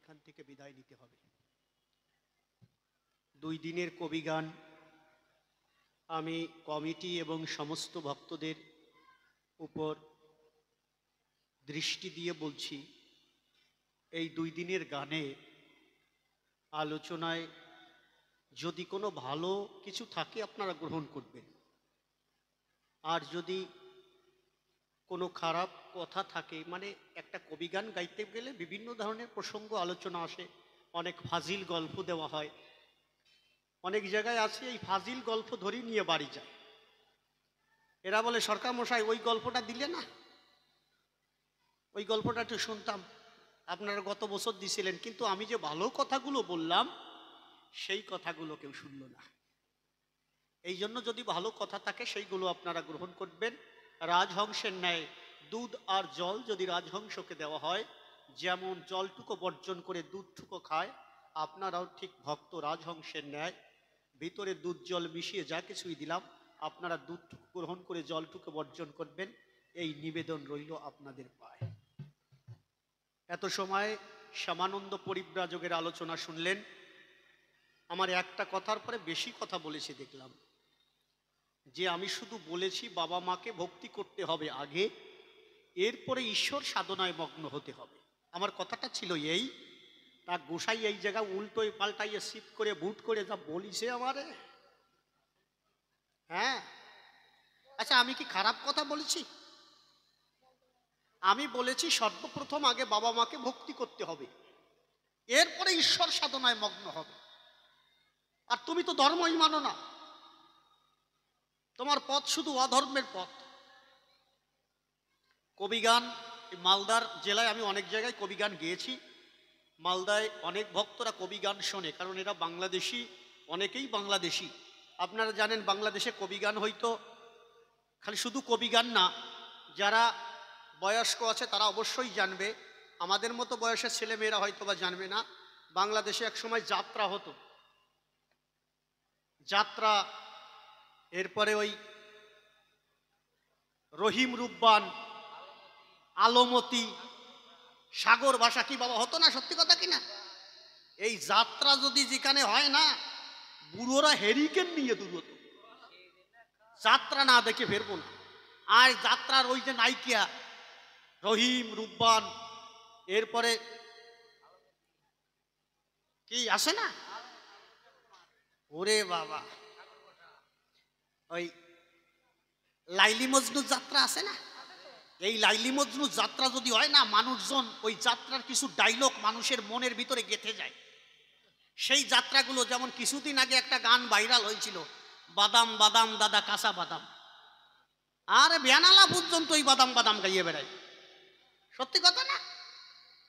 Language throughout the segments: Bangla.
এখান থেকে বিদায় নিতে হবে। 2 দিনের কবিগান আমি কমিটি এবং সমস্ত ভক্তদের উপর দৃষ্টি দিয়ে বলছি, এই 2 দিনের গানে আলোচনায় যদি কোনো ভালো কিছু থাকে আপনারা গ্রহণ করবেন, আর যদি কোনো খারাপ কথা থাকে, মানে একটা কবিগান গাইতে গেলে বিভিন্ন ধরনের প্রসঙ্গ আলোচনা আসে, অনেক ফাজিল গল্প দেওয়া হয়, অনেক জায়গায় আছে এই ফাজিল গল্প ধরেই নিয়ে বাড়ি যায়। এরা বলে সরকার মশাই ওই গল্পটা দিলে না, ওই গল্পটা একটু শুনতাম, আপনারা গত বছর দিছিলেন, কিন্তু আমি যে ভালো কথাগুলো বললাম সেই কথাগুলো কেউ শুনল না। এই জন্য যদি ভালো কথা থাকে সেইগুলো আপনারা গ্রহণ করবেন। রাজহংসের ন্যায় দুধ আর জল যদি রাজহংসকে দেওয়া হয়, যেমন জলটুকু বর্জন করে দুধটুকু খায়, আপনারাও ঠিক ভক্ত রাজহংসের ন্যায় ভিতরে দুধ জল মিশিয়ে যা কিছুই দিলাম আপনারা দুধটুকু গ্রহণ করে জলটুকু বর্জন করবেন, এই নিবেদন রইল আপনাদের পায়। এত সময় শ্যামানন্দ পরিব্রাজকের আলোচনা শুনলেন। আমার একটা কথার পরে বেশি কথা বলেছে দেখলাম, যে আমি শুধু বলেছি বাবা মাকে ভক্তি করতে হবে আগে, এরপরে ঈশ্বর সাধনায় মগ্ন হতে হবে। আমার কথাটা ছিল এই, তা গোসাই এই জায়গা উল্টোয় পাল্টাইয়ে শীত করে বুট করে যা বলিছে আমারে। হ্যাঁ, আচ্ছা আমি কি খারাপ কথা বলেছি? আমি বলেছি সর্বপ্রথম আগে বাবা মাকে ভক্তি করতে হবে, এরপরে ঈশ্বর সাধনায় মগ্ন হবে। আর তুমি তো ধর্মই মানো না, তোমার পথ শুধু অধর্মের পথ। কবিগান মালদার জেলায় আমি অনেক জায়গায় কবিগান গেয়েছি, মালদায় অনেক ভক্তরা কবিগান শোনে, কারণ এরা বাংলাদেশি, অনেকেই বাংলাদেশি। আপনারা জানেন বাংলাদেশে কবিগান হয়তো খালি শুধু কবিগান না, যারা বয়স্ক আছে তারা অবশ্যই জানবে, আমাদের মতো বয়সের ছেলেমেয়েরা হয়তো বা জানবে না। বাংলাদেশে এক সময় যাত্রা হতো, যাত্রা, এরপরে ওই রহিম রুব্বান, আলমতি, সাগর ভাষা কি বাবা হতো না? সত্যি কথা কিনা? এই যাত্রা যদি যেখানে হয় না, বুড়োরা হেরিকেন নিয়ে দূর হতো, যাত্রা না দেখে ফেরবো না। আর যাত্রার ওই যে নায়িকা রহিম রুব্বান, এরপরে কি আসে না, ওরে বাবা, ওই লাইলি মজনু যাত্রা আছে না, এই লাইলি মজনু যাত্রা যদি হয় না, মানুষজন ওই যাত্রার কিছু ডায়লগ মানুষের মনের ভিতরে গেঁথে যায়। সেই যাত্রাগুলো, যেমন কিছুদিন আগে একটা গান ভাইরাল হয়েছিল, বাদাম বাদাম দাদা কাঁচা বাদাম, আর বেনালা পর্যন্ত ওই বাদাম বাদাম গাইয়ে বেড়ায়। সত্যি কথা না?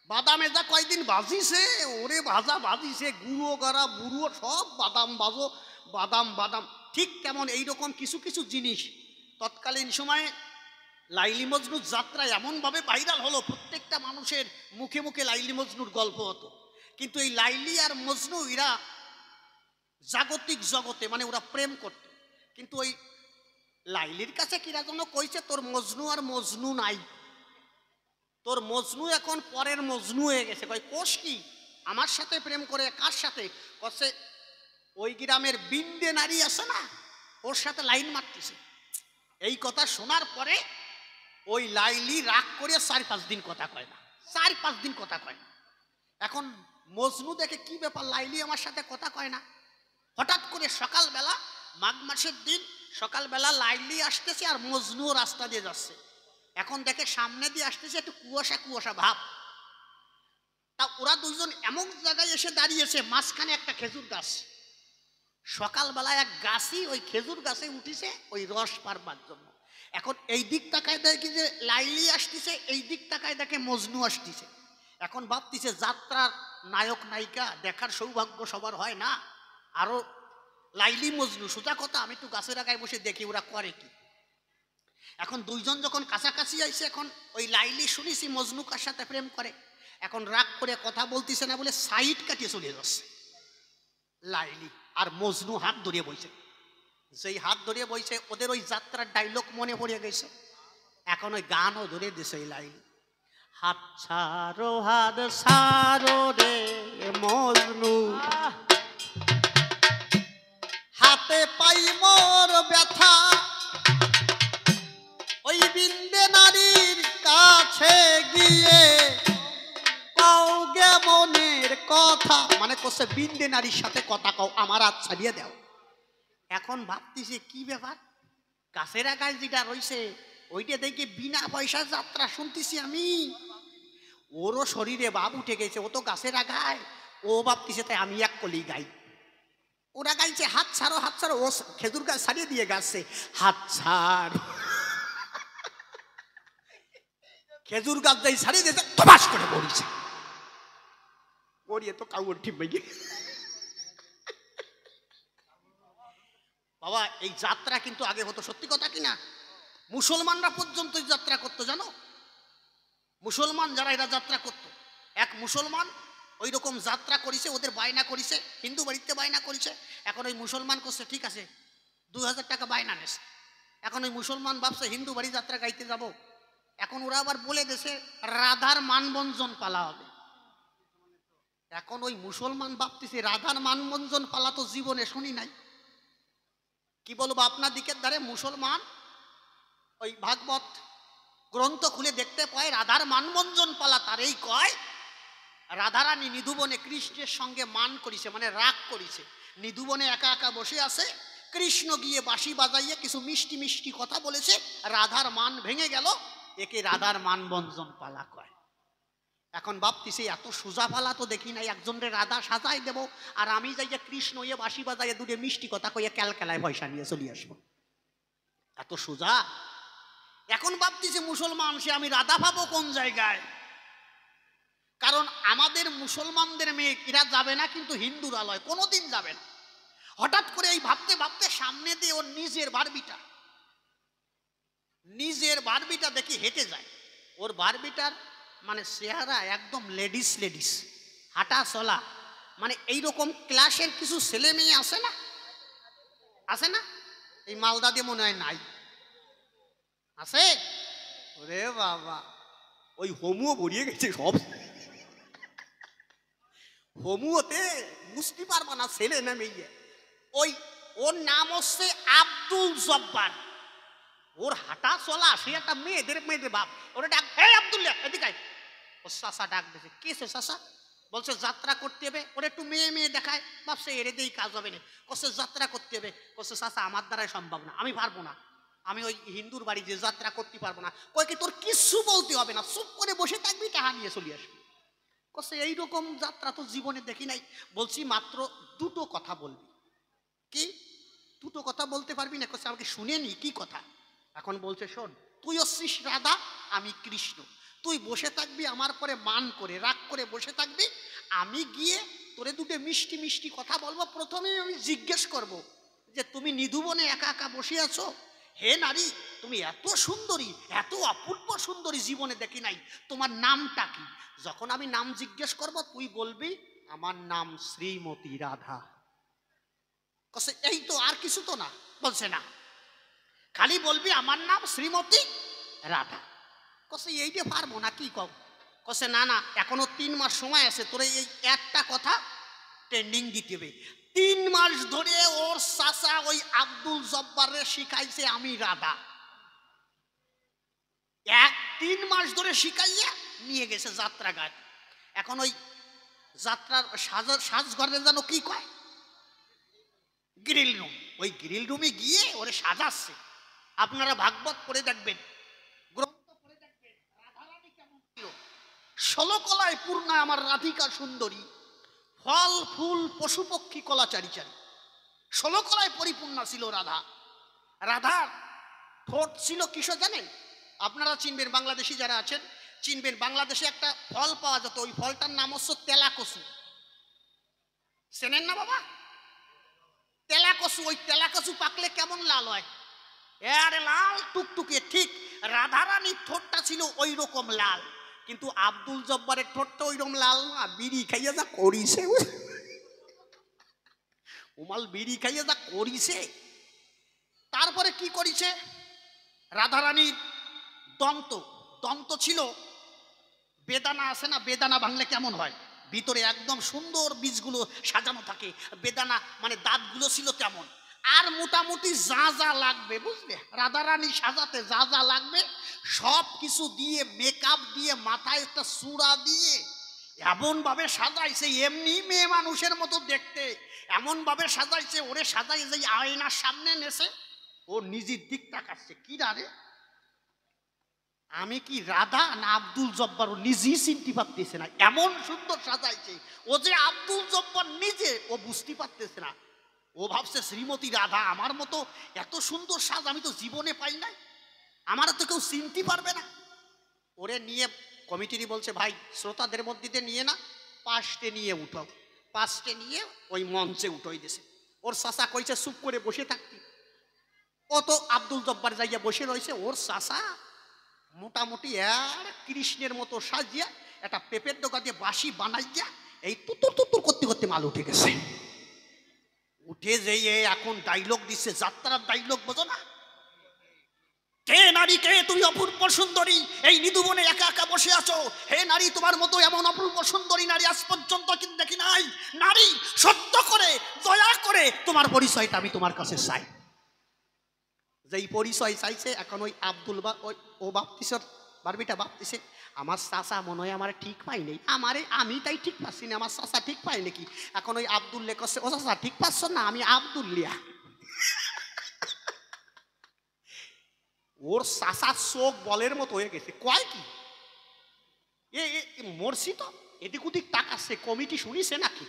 বাদামে যা কয়দিন বাজিছে, ওরে ভাজা বাজিছে, গুঁড়ো গাড়া বুড়ো সব বাদাম বাজো, বাদাম বাদাম। ঠিক কেমন এইরকম কিছু কিছু জিনিস তৎকালীন সময়ে লাইলি মজনুর যাত্রা এমনভাবে ভাইরাল হলো, প্রত্যেকটা মানুষের মুখে মুখে লাইলি মজনুর গল্প হতো। কিন্তু এই লাইলি আর মজনু এরা জাগতিক জগতে, মানে ওরা প্রেম করত, কিন্তু ওই লাইলির কাছে কিরা যেন কইছে, তোর মজনু আর মজনু নাই, তোর মজনু এখন পরের মজনু হয়ে গেছে। কয় কোষ কি? আমার সাথে প্রেম করে। কার সাথে? কছে ওই গ্রামের বিন্দে নারী আছে না, ওর সাথে লাইন মারতেছে। এই কথা শোনার পরে ওই লাইলি রাগ করে 4-5 দিন কথা কয় না, 4-5 দিন কথা কয় না। এখন মজনু দেখে কি ব্যাপার, লাইলি আমার সাথে কথা কয় না। হঠাৎ করে সকালবেলা, মাঘ মাসের দিন সকালবেলা লাইলি আসতেছে আর মজনুও রাস্তা দিয়ে যাচ্ছে। এখন দেখে সামনে দিয়ে আসতেছে একটু কুয়াশা কুয়াশা ভাব, তা ওরা দুজন এমন জায়গায় এসে দাঁড়িয়েছে, মাঝখানে একটা খেজুর গাছ। সকালবেলা এক গাছই ওই খেজুর গাছে উঠিছে ওই রস পারবার জন্য। এখন এই দিক তাকায় দেখি যে লাইলি আসতেছে, এই দিক তাকায় দেখে মজনু আসতেছে। এখন ভাবতেছে যাত্রার নায়ক নায়িকা দেখার সৌভাগ্য সবার হয় না, আরো লাইলি মজনু। সোজা কথা, আমি একটু গাছের আগায় বসে দেখি ওরা করে কি। এখন দুইজন যখন কাছাকাছি আইছে, এখন ওই লাইলি শুনেছি মজনু কার সাথে প্রেম করে, এখন রাগ করে কথা বলতেছে না বলে সাইড কাটিয়ে চলে যাচ্ছে লাইলি, আর মজনু হাত ধরিয়ে বইছে। যেই হাত ধরিয়ে বইছে, ওদের ওই যাত্রার ডায়লগ মনে পড়ে গেছে, এখন ওই গানও ধরে দিছে। এই লাইলি হাত ছাড়ো রে মজনু, হাতে পাই মোর ব্যথা, ওই বিন্দে নারীর কাছে গিয়ে কও গে মনের কথা। মানে করছে বিন্দে নারীর সাথে কথা কও, আমার হাত ছাড়িয়ে দাও। এখন ভাবতেছে কি ব্যাপার, গাছের আগায় যেটা রয়েছে ওইটা দেখে বিনা পয়সা যাত্রা শুনতেছি আমি। ওরও শরীরে ভাব উঠে গেছে, ও তো গাছের আগায়, ও ভাবতেছে তাই আমি এক কলি গাই। ওরা গাইছে হাত ছাড়ো হাত ছাড়ো, ও খেজুর গাছ ছাড়িয়ে দিয়ে গাছে হাত ছাড়ো। খেজুর গাছ যাই ছাড়িয়ে দিয়েছে, তবাস করে পড়িছে, পড়িয়ে তো কাউর ঠিক হয়ে গেছে। বাবা এই যাত্রা কিন্তু আগে হতো, সত্যি কথা কিনা? মুসলমানরা পর্যন্ত যাত্রা করতো জানো, মুসলমান যারা এরা যাত্রা করতো। এক মুসলমান ওই রকম যাত্রা করেছে, ওদের বায়না করেছে, হিন্দু বাড়িতে বায়না করেছে। এখন ওই মুসলমান করছে ঠিক আছে 2000 টাকা বায়না নেছে। এখন ওই মুসলমান ভাবছে হিন্দু বাড়ি যাত্রা গাইতে যাব। এখন ওরা আবার বলে দেশে রাধার মানবঞ্জন পালা হবে। এখন ওই মুসলমান ভাবতেছে রাধার মানবঞ্জন পালা তো জীবনে শুনি নাই। কি বলবো আপনার দিকের ধারে মুসলমান ওই ভাগবত গ্রন্থ খুলে দেখতে পায় রাধার মানবঞ্জন পালা, তারই কয় রাধারানী নিধুবনে কৃষ্ণের সঙ্গে মান করিছে, মানে রাগ করিছে। নিধুবনে একা একা বসে আছে, কৃষ্ণ গিয়ে বাঁশি বাজাইয়ে কিছু মিষ্টি মিষ্টি কথা বলেছে, রাধার মান ভেঙে গেল, একে রাধার মানবঞ্জন পালা কয়। এখন ভাবতেছি এত সোজা পালা তো দেখি নাই, একজনের রাধা সাজাই দেব আর আমি যাই যে কৃষ্ণ ইয়ে বাঁশি বাজাইয়ে দুটো মিষ্টি কথা কইয়ে ক্যালকেলায় পয়সা নিয়ে চলে আসবো, এত সোজা? এখন ভাবতেছি মুসলমান সে আমি রাধা পাবো কোন জায়গায়? কারণ আমাদের মুসলমানদের মেয়ে এরা যাবে না কিন্তু হিন্দুরালয় কোনোদিন যাবে না। হঠাৎ করে এই ভাবতে ভাবতে সামনে দিয়ে ওর নিজের বারবিটা দেখি হেঁটে যায়। ওর বারবিটার মানে চেহারা একদম লেডিস লেডিস, হাঁটা চলা মানে এইরকম ক্লাসের কিছু ছেলে মেয়ে আছে না, আছে না? এই মালদা দিয়ে মনে হয় নাই, আছে? ওরে বাবা, ওই হোমুও ভরিয়ে গেছে সব। হোমুতে বুঝতে পারবা না ছেলে না মেয়ে। ওই ওর নাম হচ্ছে আব্দুল জব্বার। ওর হাঁটা চলা সে একটা মেয়েদের বাপ। ওরা ডাক, হে আব্দুল্লাহ এদিকে আয়। ও চাচা ডাক দিয়েছে, কে সে চাচা? বলছে যাত্রা করতে হবে। ওরা একটু মেয়ে মেয়ে দেখায়, ভাবছে এরে দিয়েই কাজ হবে না। কচ্ছে যাত্রা করতে হবে। কচ্ছে চাচা আমার দ্বারাই সম্ভব না, আমি পারবো না, আমি ওই হিন্দুর বাড়ি যে যাত্রা করতে পারবো না। কয় কি তোর কিচ্ছু বলতে হবে না, চুপ করে বসে থাকবি, টাকা নিয়ে চলে আসবি। কচ্ছে এইরকম যাত্রা তো জীবনে দেখি নাই। বলছি মাত্র দুটো কথা বলবি। কি দুটো কথা বলতে পারবি না? কচ্ছে আমাকে শুনে নি, কি কথা? এখন বলছে শোন, তুই হচ্ছিস রাধা, আমি কৃষ্ণ, তুই বসে থাকবি আমার পরে মান করে রাগ করে বসে থাকবি, আমি গিয়ে তোরে দুটো মিষ্টি মিষ্টি কথা বলবো। প্রথমে আমি জিজ্ঞেস করব যে তুমি নিধুবনে একা একা বসে আছো, হে নারী তুমি এত সুন্দরী, এত অপূর্ব সুন্দরী জীবনে দেখি নাই, তোমার নামটা কি? যখন আমি নাম জিজ্ঞেস করব তুই বলবি আমার নাম শ্রীমতী রাধা। কছে এই তো, আর কিছু তো না? বলছে না, খালি বলবি আমার নাম শ্রীমতী রাধা। কছে এইটা পারবো না, কি কও? কছে না না, এখনো 3 মাস সময় আছে, তোরে এই একটা কথা ট্রেন্ডিং দিতে হবে। 3 মাস ধরে ওর চাচা ওই আব্দুল জব্বারে শিখাইছে আমি রাধা। 3 মাস ধরে শিখাইয়া নিয়ে গেছে যাত্রা ঘাট। এখন ওই যাত্রার সাজঘরে যেন কি কয়, গ্রিল রুম, ওই গ্রিল রুমে গিয়ে ওরে সাজাচ্ছে। আপনারা ভাগবত পড়ে দেখবেন, গ্রন্থ পড়ে দেখবেন রাধারানী কেমন ছিল। 16 কলায় পূর্ণা আমার রাধিকা সুন্দরী, ফল ফুল পশু পক্ষী কলা চারি চারি। 16 কলায় পরিপূর্ণা ছিল রাধা। রাধার ঠোঁট ছিল কিসব জানেন? আপনারা চিনবেন, বাংলাদেশি যারা আছেন চিনবেন, বাংলাদেশে একটা ফল পাওয়া যেত, ওই ফলটার নাম হচ্ছে তেলাকসু। চেনেন না বাবা? তেলাকসু, ওই তেলাকসু পাকলে কেমন লাল হয়, আরে লাল টুকটুকে। ঠিক রাধারানীর ঠোঁটটা ছিল ওই রকম লাল, কিন্তু আব্দুল জব্বারের ঠোঁটটা ওইরকম লাল না, বিড়ি খাইয়া যা করিছে, উমাল বিড়ি খাইয়া যা করিছে। তারপরে কি করিছে, রাধারানীর দন্ত ছিল বেদানা আছে না, বেদানা ভাঙলে কেমন হয়, ভিতরে একদম সুন্দর বীজগুলো সাজানো থাকে, বেদানা মানে দাঁতগুলো ছিল তেমন। আর মোটামুটি যা যা লাগবে, বুঝলে, রাধারানী সাজাতে যা যা লাগবে সব কিছু দিয়ে, মেকআপ দিয়ে, মাথায় একটা চূড়া দিয়ে এমন ভাবে সাজাইছে, এমনি মেয়ে মানুষের মতো দেখতে, এমন ভাবে সাজাইছে। ওরে সাজাই যে আয়নার সামনে নেছে, ও নিজের দিক তাকাচ্ছে, কি রে আমি কি রাধা না আব্দুল জব্বার, ও নিজেই চিনতে পারতেছে না, এমন সুন্দর সাজাইছে। ও যে আব্দুল জব্বার নিজে ও বুঝতে পারতেছে না, ও ভাবছে শ্রীমতী রাধা। আমার মতো এত সুন্দর সাজ আমি তো জীবনে পাই নাই, আমার তো কেউ চিনতে পারবে না। ওরে নিয়ে কমিটিরই বলছে, ভাই শ্রোতাদের মধ্যে নিয়ে না, পাঁচটে নিয়ে উঠাও, পাঁচটে নিয়ে ওই মঞ্চে উঠোই দিয়েছে। ওর চাচা কইছে চুপ করে বসে থাকতি, ও তো আব্দুল জব্বার যাইয়া বসে রয়েছে। ওর চাচা মোটামুটি আর কৃষ্ণের মতো সাজিয়া একটা পেঁপের ডোকা দিয়ে বাঁশি বানাইয়া এই তুতুর তুতুর করতে করতে মাল উঠে গেছে। উঠে যেয়ে এখন ডাইলগ দিচ্ছে, যাত্রার ডাইলগ, বোঝো না? কে নারী কে, তুমি অপূর্ব সুন্দরী, এই নিধুবনে একা একা বসে আছো। হে নারী, তোমার মতো এমন অপূর্ব সুন্দরী নারী আজ পর্যন্ত কিন্তু দেখি নাই। নারী, সত্য করে দয়া করে তোমার পরিচয়টা আমি তোমার কাছে চাই। যেই পরিচয় চাইছে, এখন ওই আব্দুল ও বাপতিসর বারবিটা ভাবতেছে, আমার চাচা মনে হয় আমার ঠিক পাই নেই, আমারে আমি তাই ঠিক পাচ্ছি না, আমার চাচা ঠিক পাই নাকি। এখন ওই আব্দুল্লে করছে, ও চাচা ঠিক পাচ্ছ না, আমি আব্দুল্লিয়া। ওর চাচার চোখ বলের মতো হয়ে গেছে, কয় কি এ মরছি তো, এদিক ওদিক তাকাচ্ছে। কমিটি শুনিছে নাকি?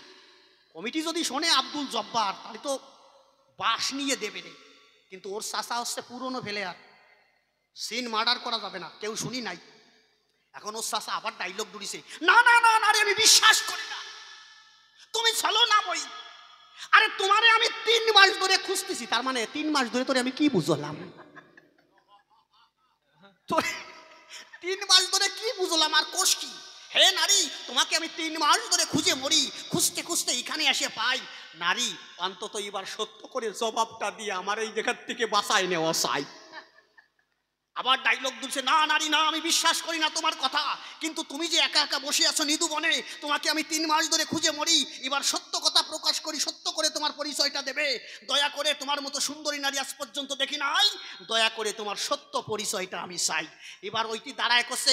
কমিটি যদি শোনে আব্দুল জব্বার, তাহলে তো বাস নিয়ে দেবে রে। কিন্তু ওর চাচা হচ্ছে পুরনো প্লেয়ার, সিন মার্ডার করা যাবে না, কেউ শুনি নাই। এখন ওর চাচা আবার ডাইলগ দুড়িছে, না না না না রে, আমি বিশ্বাস করি না, তুমি চলো না বই। আরে তোমারে আমি 3 মাস ধরে খুঁজতেছি, তার মানে 3 মাস ধরে তোরে আমি কি বুঝলাম? 3 মাস ধরে কি বুঝলাম আর কোষ কি? হে নারী, তোমাকে আমি 3 মাস ধরে খুঁজে মরি, খুঁজতে খুঁজতে এখানে এসে পাই। নারী, অন্তত এবার সত্য করে জবাবটা দিয়ে আমার এই জায়গার থেকে বাঁচায় নেওয়া চাই। আবার ডাইলগ দিচ্ছে, না নারী না, আমি বিশ্বাস করি না তোমার কথা, কিন্তু তুমি যে একা একা বসে আছো নিধুবনে, তোমাকে আমি 3 মাস ধরে খুঁজে মরি, এবার সত্য কথা প্রকাশ করি, সত্য করে তোমার পরিচয়টা দেবে। দয়া করে, তোমার মতো সুন্দরী নারী আজ পর্যন্ত দেখি নাই, দয়া করে তোমার সত্য পরিচয়টা আমি চাই। এবার ওইটি দাঁড়ায় করছে,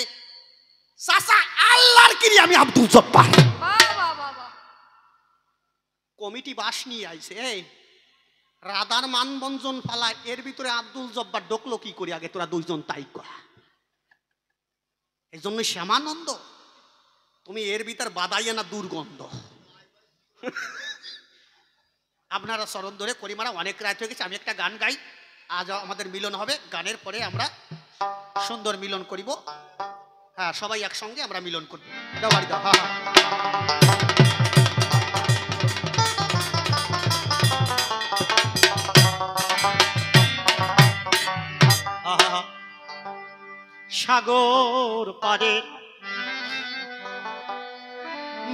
চাচা আল্লাহর কিরি আমি আব্দুল জব্বার। কমিটি বাস নিয়ে আইছে, এই রাধার মানবঞ্জন ফালায়, এর ভিতরে আব্দুল জব্বার ঢুকলো কি করে? আগে তোরা দুইজন তাই কর। এই জন্য শ্যামানন্দ, তুমি এর ভিতর বাদাইয়া না দুর্গন্ধ। আপনারা চরণ ধরে করিমারা, অনেক রাত হয়ে গেছে, আমি একটা গান গাই, আজ আমাদের মিলন হবে, গানের পরে আমরা সুন্দর মিলন করিব। হ্যাঁ, সবাই একসঙ্গে আমরা মিলন করবো। দাও বাড়ি দাও, হ্যাঁ হ্যাঁ। সাগর পারে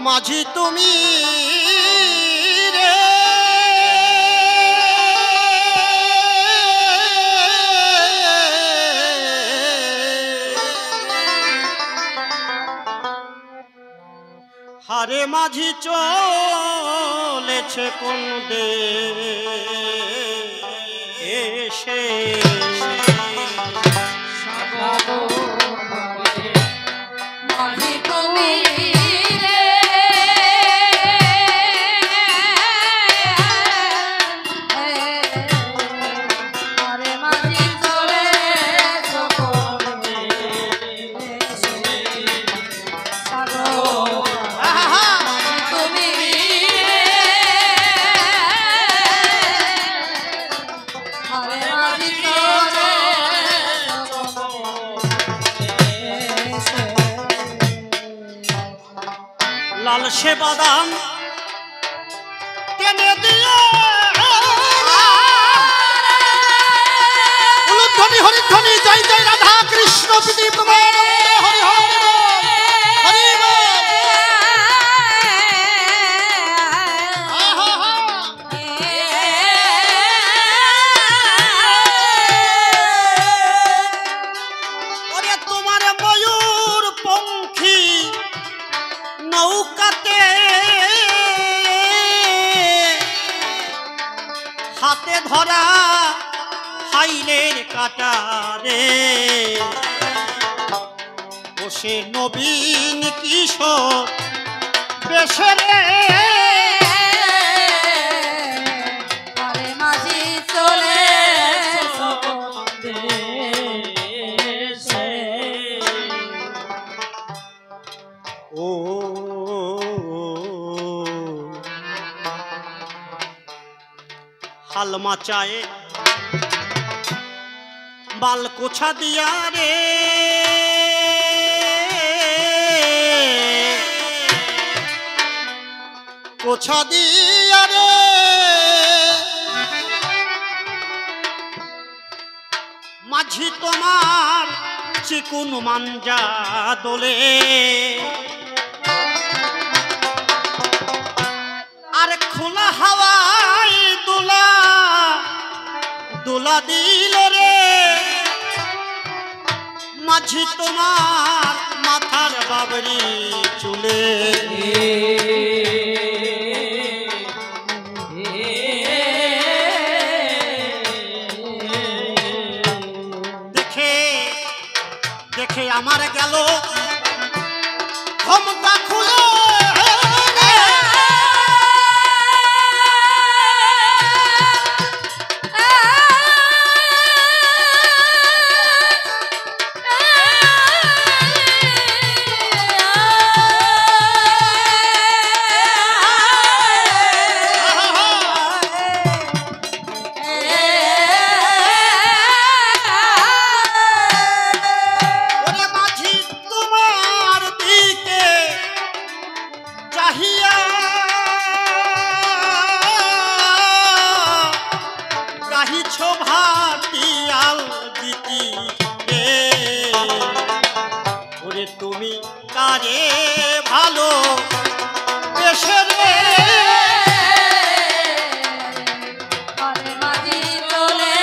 মাঝি তুমি রে, হারে মাঝি চলেছে কোন দেশে, লাল সে বাদাম টেনে দিয়ে উলুধ্বনি হরিধ্বনি, জয় জয় রাধা কৃষ্ণ প্রীতি প্রেমানন্দে, হরি হরি হরি বল। ওরে তোমার ময়ূর পঙ্খী ধরা হাইলের কাটারে বসে নবীন কিশোর বেশরে মাঝি চলে ও হালমা চায়ে বাল কোছা দিয়া রে কোছা দিয়া রে মাঝি তোমার চিকুন মাঞ্জা দোলে আর খোলা হাওয়ায় দোলা দোলা দিল রে মাঝি তোমার মাথার বাবরি চুলে দেখে দেখে আমার গেল ক্ষমতা খুলে তুমি কারে ভালো বেশে রে মাঝি চলে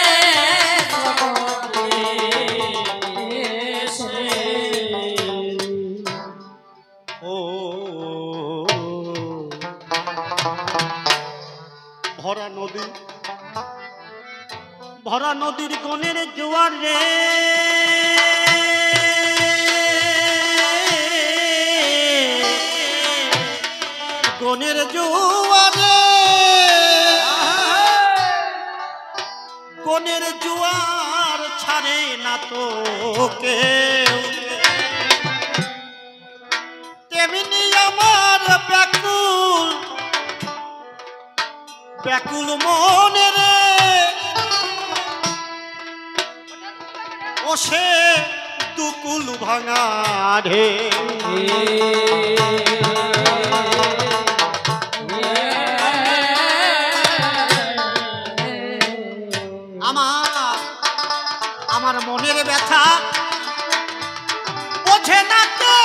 ও ভরা নদীর কোণের জোয়ার রে কোণের জোয়ারে কোণের জোয়ার ছাড়ে না তো কেউ তেমনি আমার ব্যাকুল ব্যাকুল মনে রে ও সে দুকুল ভাঙা রে আমার মনের ব্যথা বোঝে না তো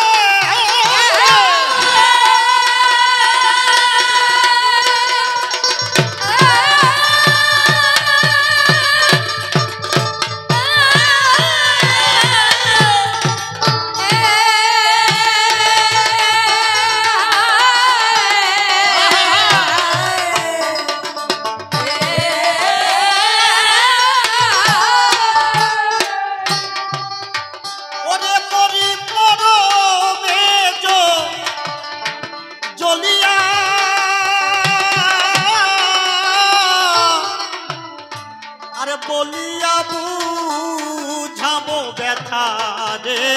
বলিয়া বুঝাবো ব্যথা রে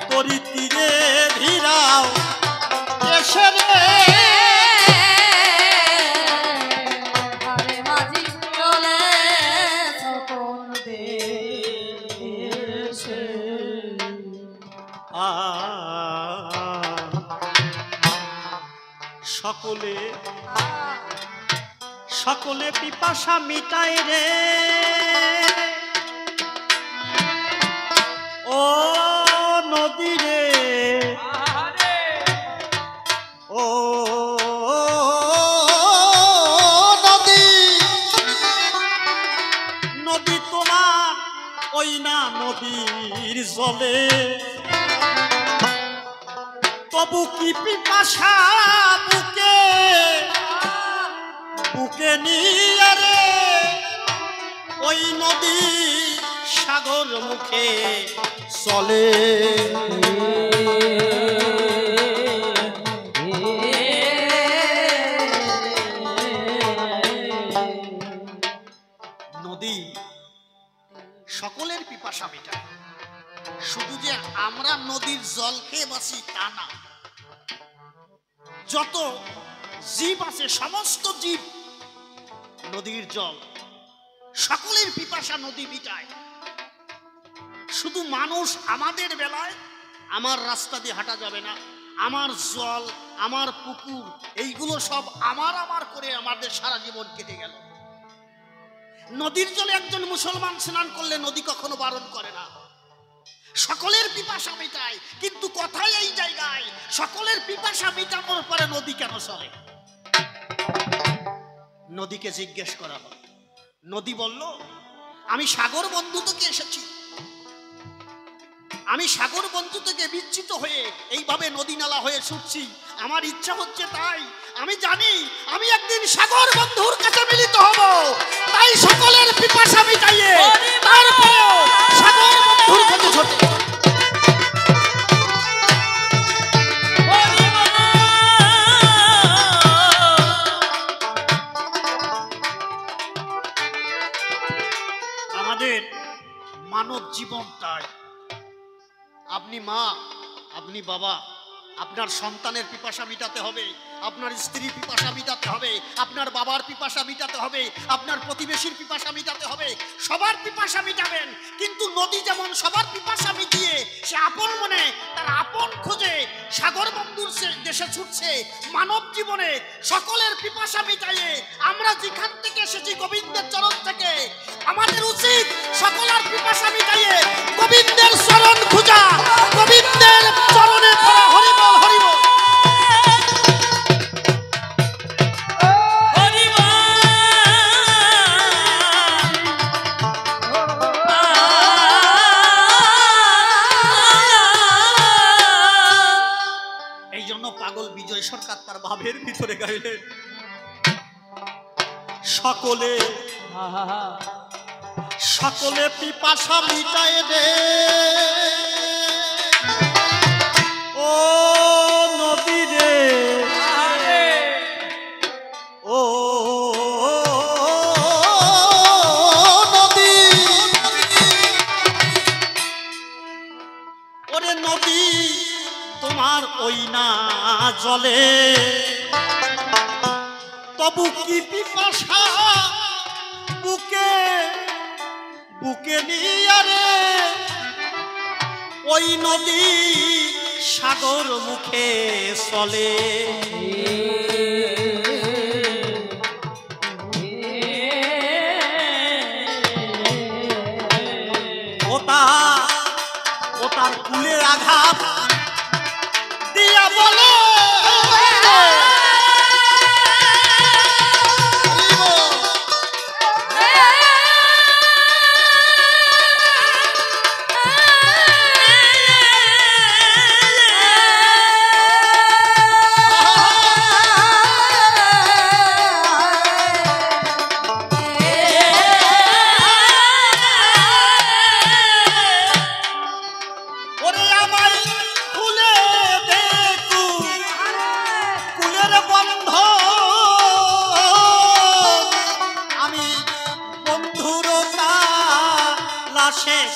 তরি তীরে ধীরাও এসে রে মাঝি চলে সকলে সকলে পিপাসা মিটায় রে ও নদী রে ও নদী নদী তোমার ওই না নদীর জলে তবু কি পিপাসা বুকে বুকে নিয়ে রে ওই নদী সাগর মুখে চলে। নদী সকলের পিপাসা মেটায়, শুধু যে আমরা নদীর জল খেয়ে বাঁচি তা না। যত জীব আছে সমস্ত জীব নদীর জল, সকলের পিপাসা নদী মিটায়। শুধু মানুষ আমাদের বেলায় আমার রাস্তা দিয়ে হাঁটা যাবে না, আমার জল আমার পুকুর এইগুলো সব আমার আমার করে আমাদের সারা জীবন কেটে গেল। নদীর জলে একজন মুসলমান স্নান করলে নদী কখনো বারণ করে না, সকলের পিপাসা মেটায়। কিন্তু কথাই এই জায়গায়, সকলের পিপাসা মেটানোর পরে নদী কেন চলে? নদীকে জিজ্ঞেস করা হয়, নদী বলল আমি সাগর বন্ধু থেকে এসেছি, আমি সাগর বন্ধু থেকে বিচ্যুত হয়ে এইভাবে নদী নালা হয়ে ছুটছি। আমার ইচ্ছা হচ্ছে তাই, আমি জানি আমি একদিন সাগর বন্ধুর কাছে মিলিত হব, তাই সকলের পিপাসা মিটাইয়ে তারপরেও সাগর বন্ধুর কাছে ছোটে। আমাদের মানব জীবনটাই, আপনি মা, আপনি বাবা, আপনার সন্তানের পিপাসা মিটাতে হবে, আপনার স্ত্রীর পিপাসা মিটাতে হবে, আপনার বাবার পিপাসা মিটাতে হবে, আপনার প্রতিবেশীর পিপাসা মিটাতে হবে, সবার পিপাসা মিটাবেন। কিন্তু নদী যেমন সবার পিপাসা মিটিয়ে সে আপন মনে তার আপন খোঁজে সাগর বন্ধুর দেশে ছুটছে, মানব জীবনে সকলের পিপাসা মিটাইয়ে আমরা যেখান থেকে এসেছি গোবিন্দের চরণ থেকে, আমাদের উচিত সকলের পিপাসা মিটাইয়ে গোবিন্দের চরণ খোঁজা, গোবিন্দের চরণে পড়া হরি বল হরি বল। এই জন্য পাগল বিজয় সরকার তার ভাবের ভিতরে গাইলেন, সকলে সকলে পিপাসা মিটায় দে ও নদী রে, ও নদী, ওরে নদী তোমার ওই না জলে তবু কি পিপাসা বুকে বুকে নিয়ে রে ওই নদী সাগর মুখে চলে। ও তার কুলের আঘাত দিয়া বলে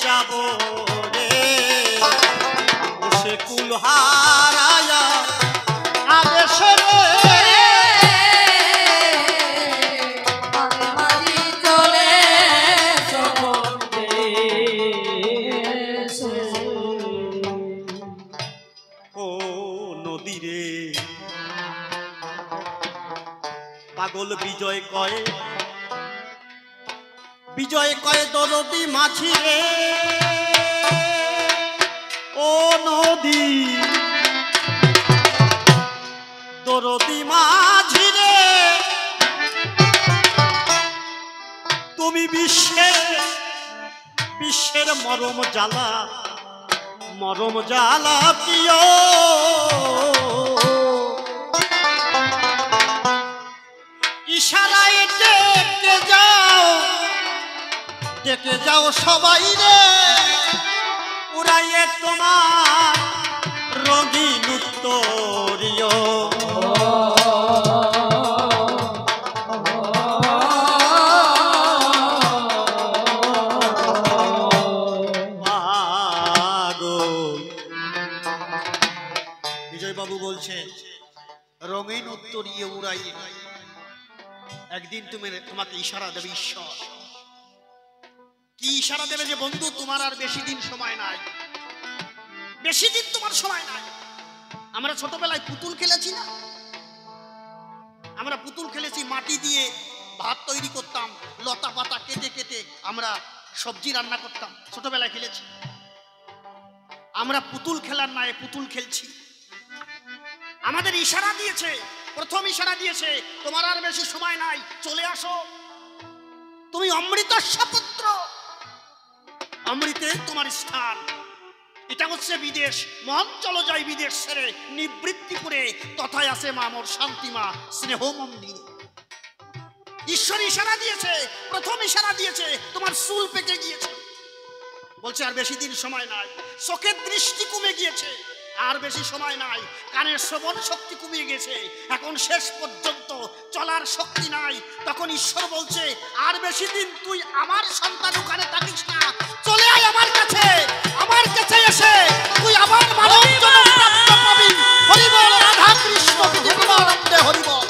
যাব রে সে কুল হারায়া আদেশে রে মাঝি চলে ও নদী রে। পাগল বিজয় কয় দরদি মাঝি রে ও নদী, দরদি মাঝি রে তুমি বিশ্বের মরম জ্বালা প্রিয়, ইশারায় ডেকে যাও সবাই রে উড়াইয়ে তোমার রঙিন উত্তরীয়। বিজয়বাবু বলছেন রঙিন উত্তরীয় উড়াইয়ে একদিন তোমাকে ইশারা দেবে ঈশ্বর। কি ইশারা দেবে যে বন্ধু তোমার আর বেশি দিন সময় নাই, বেশি দিন তোমার সময় নাই। আমরা ছোটবেলায় পুতুল খেলেছি না, আমরা পুতুল খেলেছি, মাটি দিয়ে ভাত তৈরি করতাম, লতা পাতা কেটে কেটে আমরা সবজি রান্না করতাম, ছোটবেলায় খেলেছি। আমরা পুতুল খেলার নয় পুতুল খেলছি। আমাদের ইশারা দিয়েছে, প্রথম ইশারা দিয়েছে তোমার আর বেশি সময় নাই, চলে আসো, তুমি অমৃতস্য পুত্র, অমৃতে তোমার স্থান। এটা হচ্ছে বিদেশ, মন চলো যাই বিদেশ ছেড়ে, নিবৃত্তি করে তথায় আসে মা মোর শান্তি মা স্নেহ মন্দির। ঈশ্বর ইশারা দিয়েছে, প্রথম ইশারা দিয়েছে তোমার চুল পেকে গিয়েছে, বলছে আর বেশি দিন সময় নাই। চোখের দৃষ্টি কমে গিয়েছে, আর বেশি সময় নাই। কানের শ্রবণ শক্তি কমে গেছে, এখন শেষ পর্যন্ত চলার শক্তি নাই। তখন ঈশ্বর বলছে আর বেশি দিন তুই আমার সন্তান ওখানে থাকিস না, চলে আয় আমার কাছে। আমার কাছে এসে তুই আবার মানব জন্ম প্রাপ্ত পাবি। হরি বল রাধা কৃষ্ণ বিধিমানন্দে হরি বল।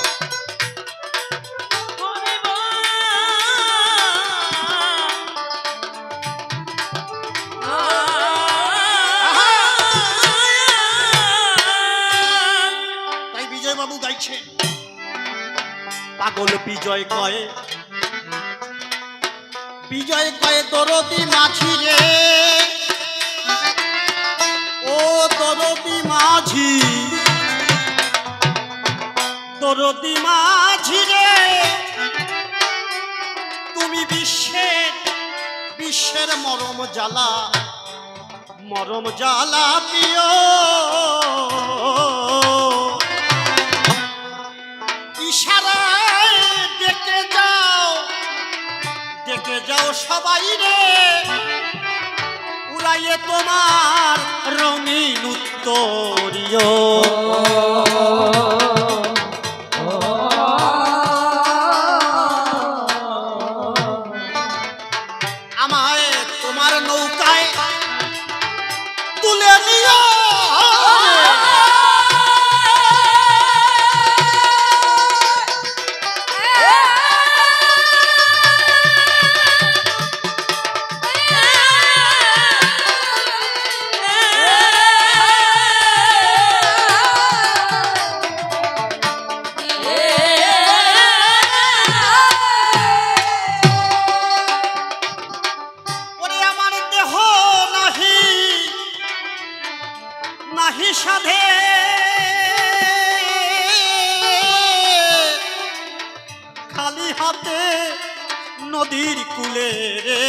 পাগল বিজয় কয়ে, বিজয় কয়ে দরদি মাঝি রে, ও দরদি মাঝি, দরদি মাঝি রে, তুমি বিশ্বের মরম জ্বালা, মরম জ্বালা প্রিয়। ইশারায় ডেকে যাও সবাই রে উড়াইয়ে তোমার রঙিন উত্তরীয়। আমায় তোমার নৌকায় তুলে নিও, সাধে খালি হাতে নদীর কূলে রে,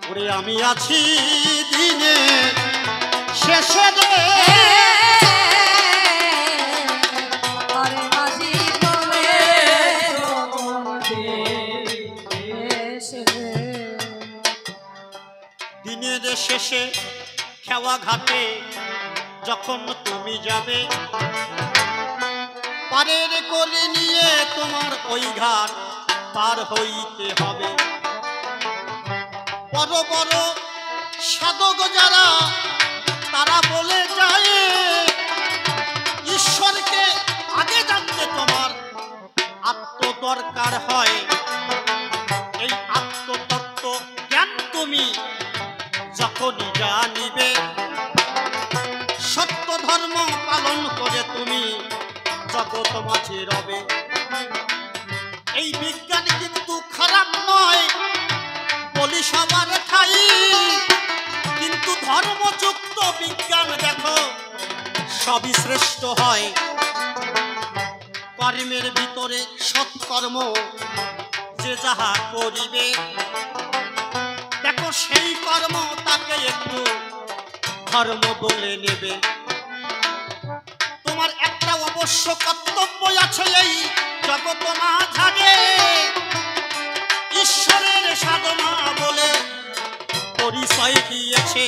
ওরে আমি আছি দিনে শেষে রে। দিনের শেষে খেওয়া ঘাটে যখন তুমি যাবে, পারের কোলে নিয়ে তোমার ওই ঘাট পার হইতে হবে। বড় বড় সাধক যারা তারা বলে যায় ঈশ্বরকে আগে জানতে তোমার আত্ম দরকার হয়। এই আত্মতত্ত্ব জ্ঞান তুমি যখনই জানিবে, সত্য ধর্ম পালন করে তুমি জগৎ মাঝে রবে। এই বিজ্ঞান কিন্তু খারাপ নয় বলি সবার ঠাই, কিন্তু ধর্মযুক্ত বিজ্ঞান দেখো সবই শ্রেষ্ঠ হয়। কর্মের ভিতরে সৎকর্ম যে যাহা করিবে, দেখো সেই কর্ম তাকে একটু ধর্ম বলে নেবে। তোমার একটা অবশ্য কর্তব্য আছে এই জগৎ মাঝে, ঈশ্বরের সাধনা বলে পরিচয় দিয়েছে,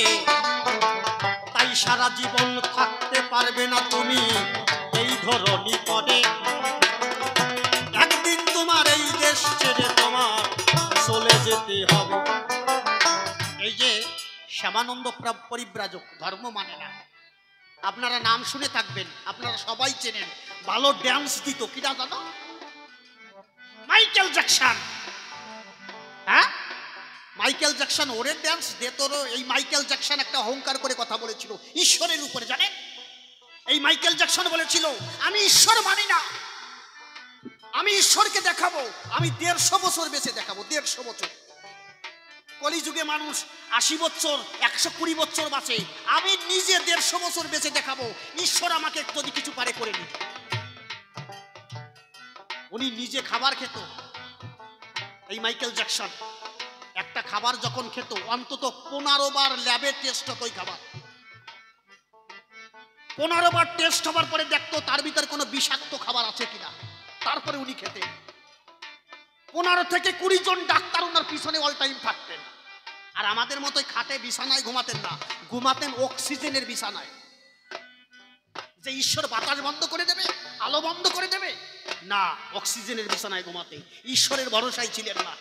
তাই সারা জীবন থাকতে পারবে না তুমি এই ধরনী পদে। একদিন তোমার এই দেশ ছেড়ে তোমার চলে যেতে হবে। এই যে শ্যামানন্দ পরিব্রাজক, ধর্ম মানে না, আপনারা নাম শুনে থাকবেন, আপনারা সবাই চেনেন, ভালো ড্যান্স দিত, কিনা জানো? Michael Jackson. হ্যাঁ, মাইকেল জ্যাকসন ওরে ড্যান্স দিত। এই মাইকেল জ্যাকসন একটা অহংকার করে কথা বলেছিল ঈশ্বরের উপরে, জানেন? এই মাইকেল জ্যাকসন বলেছিল, আমি ঈশ্বর মানি না, আমি ঈশ্বরকে দেখাবো, আমি 150 বছর বেঁচে দেখাবো, 150 বছর। কলিযুগে মানুষ 80 বছর 120 বছর বাঁচে, আমি নিজে 150 বছর বেঁচে দেখাবো, ঈশ্বর আমাকে যদি কিছু পারে করে নি। উনি নিজে খাবার খেত, এই মাইকেল জ্যাকসন একটা খাবার যখন খেত অন্তত 15 বার ল্যাবে টেস্ট হতো ওই খাবার। 15 বার টেস্ট হবার পরে দেখতো তার ভিতরে কোনো বিষাক্ত খাবার আছে কিনা, তারপরে উনি খেতেন। 15 থেকে 20 জন ডাক্তার ওনার পিছনে অল টাইম থাকতেন। আর আমাদের মতোই খাটে বিছানায় ঘুমাতেন না, ঘুমাতেন অক্সিজেনের বিছানায়। যে ঈশ্বর বাতাস বন্ধ করে দেবে, আলো বন্ধ করে দেবে, না, অক্সিজেনের বিছানায় ঘুমাতে ঈশ্বরের ভরসায় ছিলেন না।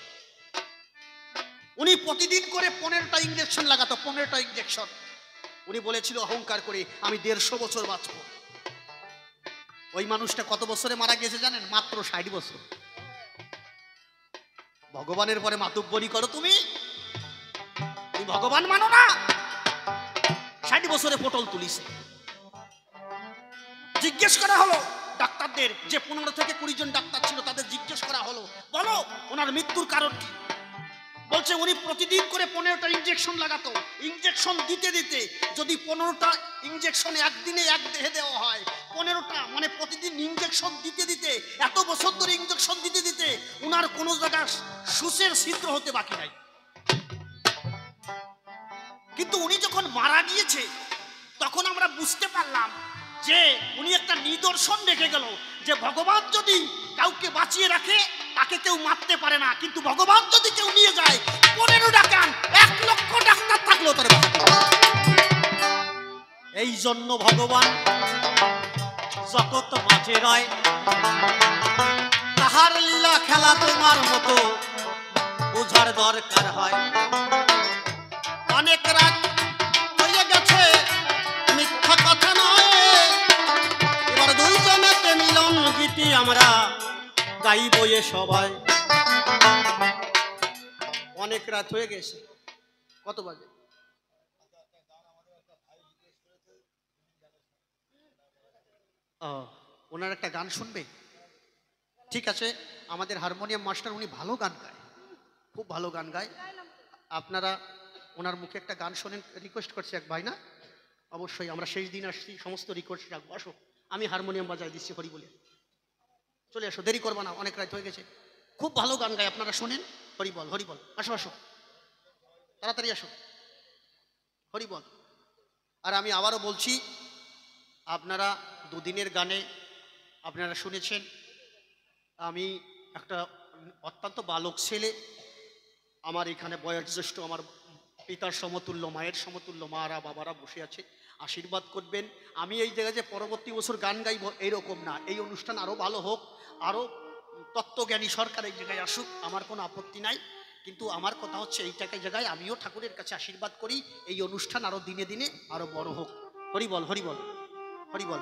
উনি প্রতিদিন করে 15টা ইঞ্জেকশন লাগাতো, 15টা ইঞ্জেকশন। উনি বলেছিল অহংকার করে, আমি 150 বছর বাঁচবো। ওই মানুষটা কত বছরে মারা গেছে জানেন? মাত্র 60 বছর। ভগবানের পরে মাতব্বরি করো তুমি ভগবান মানো না? 60 বছরে পটল তুলিছে। জিজ্ঞেস করা হলো ডাক্তারদের, যে 15 থেকে 20 জন ডাক্তার ছিল, তাদের জিজ্ঞেস করা হলো, বলো ওনার মৃত্যুর কারণ কি? বলছে উনি প্রতিদিন করে 15টা ইঞ্জেকশন লাগাতো। ইঞ্জেকশন দিতে দিতে যদি 15টা ইঞ্জেকশন একদিনে এক দেহে দেওয়া হয়, 15টা মানে প্রতিদিন ইঞ্জেকশন দিতে দিতে, এত বছর ধরে ইঞ্জেকশন দিতে দিতে উনার কোনো জায়গায় সুসের ছিদ্র হতে বাকি নাই। কিন্তু উনি যখন মারা গিয়েছে তখন আমরা বুঝতে পারলাম যে উনি একটা নিদর্শন রেখে গেল, যে ভগবান যদি কাউকে বাঁচিয়ে রাখে তাকে কেউ মারতে পারে না, কিন্তু ভগবান যদি কেউ নিয়ে যায় 15 ডাকান 1 লক্ষ ডাক্তার থাকলেও তার বাঁচাতে পারে। এই জন্য ভগবান জগৎ মাঝে রয়, তাহার লীলা খেলা তোমার মতো বোঝার দরকার হয়। অনেক রাত হয়ে গেছে, মিথ্যা কথা নয়, এবার দুইজনেতে মিলন গীতি আমরা গাইব এ সবাই। অনেক রাত হয়ে গেছে, কত বাজে? ওনার একটা গান শুনবে? ঠিক আছে, আমাদের হারমোনিয়াম মাস্টার উনি ভালো গান গায়, খুব ভালো গান গায়। আপনারা ওনার মুখে একটা গান শোনেন, রিকোয়েস্ট করছি এক ভাই না? অবশ্যই, আমরা শেষ দিন আসছি, সমস্ত রিকোয়েস্ট রাখবো। আসো, আমি হারমোনিয়াম বাজাই দিচ্ছি, হরি বলে। চলে আসো, দেরি করবো না, অনেক রাত হয়ে গেছে। খুব ভালো গান গায়, আপনারা শোনেন। হরি বল, হরি বল। আসো আসো, তাড়াতাড়ি আসো, হরি বল। আর আমি আবারও বলছি, আপনারা দুদিনের গানে আপনারা শুনেছেন, আমি একটা অত্যন্ত বালক ছেলে, আমার এখানে বয়োজ্যেষ্ঠ, আমার পিতার সমতুল্য, মায়ের সমতুল্য মারা বাবারা বসে আছে, আশীর্বাদ করবেন। আমি এই জায়গায় যে পরবর্তী বছর গান গাইব এইরকম না, এই অনুষ্ঠান আরও ভালো হোক, আরও তত্ত্বজ্ঞানী সরকার এই জায়গায় আসুক, আমার কোনো আপত্তি নাই। কিন্তু আমার কথা হচ্ছে এইটাকে জায়গায় আমিও ঠাকুরের কাছে আশীর্বাদ করি এই অনুষ্ঠান আরও দিনে দিনে আরও বড় হোক। হরি বল, হরি বল, হরি বল।